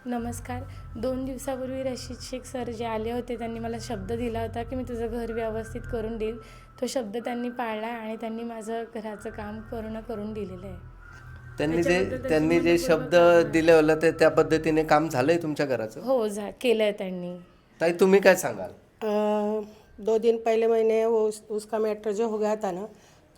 नमस्कार. 2 दिवसापूर्वी रशीद शेख सर जे आले होते त्यांनी मला शब्द दिला होता की मी तुझं घर व्यवस्थित करून देईल. तो शब्द त्यांनी पाळला आहे आणि त्यांनी माझं घराचं काम पूर्ण करून दिलेलं आहे. त्यांनी त्याच्याबद्दल त्यांनी जे मनःपूर्वक शब्द आभार. दिले होते ते त्या पद्धतीने काम झालंय तुमच्या घराचं? हो केलं त्यांनी. ताई तुम्ही काय सांगाल? 2 दिन पहले मैंने उसका मैटर जो हो गया था ना,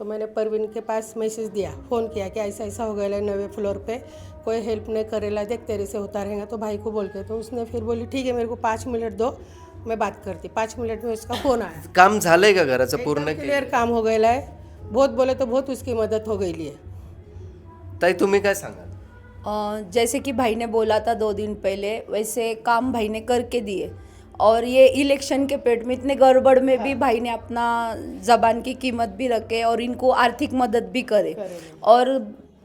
तो मैंने परवीन के पास मैसेज दिया, फ़ोन किया कि ऐसा ऐसा हो गया है 9वें फ्लोर पे, कोई हेल्प नहीं करेला, देख तेरे से होता रहेगा। तो भाई को बोल के तो उसने फिर बोली ठीक है मेरे को 5 मिनट दो, मैं बात करती। 5 मिनट में उसका फ़ोन आया। काम झालंय का घराचं पूर्ण? क्लियर काम हो गया है, बहुत बोले तो बहुत उसकी मदद हो गई है। ताई तुम्ही काय सांगाल? जैसे कि भाई ने बोला था 2 दिन पहले, वैसे काम भाई ने करके दिए। और ये इलेक्शन के पेट में इतने गड़बड़ में भी भाई ने अपना ज़बान की कीमत भी रखे और इनको आर्थिक मदद भी करे। और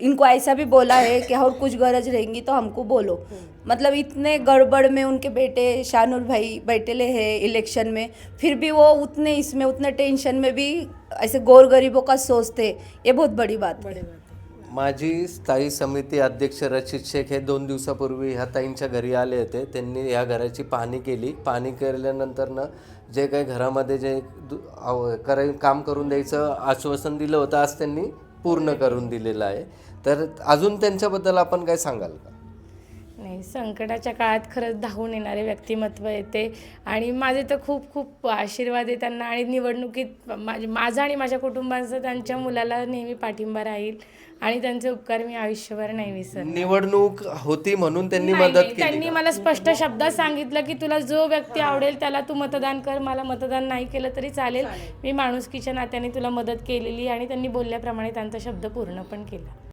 इनको ऐसा भी बोला है कि और कुछ गरज रहेंगी तो हमको बोलो। मतलब इतने गड़बड़ में उनके बेटे शानुल भाई बैठे हैं इलेक्शन में, फिर भी वो उतने टेंशन में भी ऐसे गोर गरीबों का सोचते, ये बहुत बड़ी बात है। माजी स्थायी समिती अध्यक्ष रशीद शेख हे 2 दिवसापूर्वी ह्या ताईंच्या घरी आले होते. त्यांनी ह्या घराची पाहणी केली. पाहणी केल्यानंतर ना जे काही घरामध्ये जे काम करून द्यायचं आश्वासन दिलं होतं आज त्यांनी पूर्ण करून दिलेलं आहे. तर अजून त्यांच्याबद्दल आपण काय सांगाल का? नाही, संकटाच्या काळात खरंच धावून येणारे व्यक्तिमत्व येते आणि माझे तर खूप खूप आशीर्वाद आहे त्यांना. आणि निवडणुकीत माझा आणि माझ्या कुटुंबाचा त्यांच्या मुलाला नेहमी पाठिंबा राहील आणि त्यांचे उपकार मी आयुष्यभर नाही विसरणार. निवडणूक होती म्हणून त्यांनी नाही, मदत नाही, केली त्यांनी का? मला स्पष्ट शब्दात सांगितलं की तुला जो व्यक्ती आवडेल त्याला तू मतदान कर, मला मतदान नाही केलं तरी चालेल, मी माणुसकीच्या नात्याने तुला मदत केलेली. आणि त्यांनी बोलल्याप्रमाणे त्यांचा शब्द पूर्ण पण केला.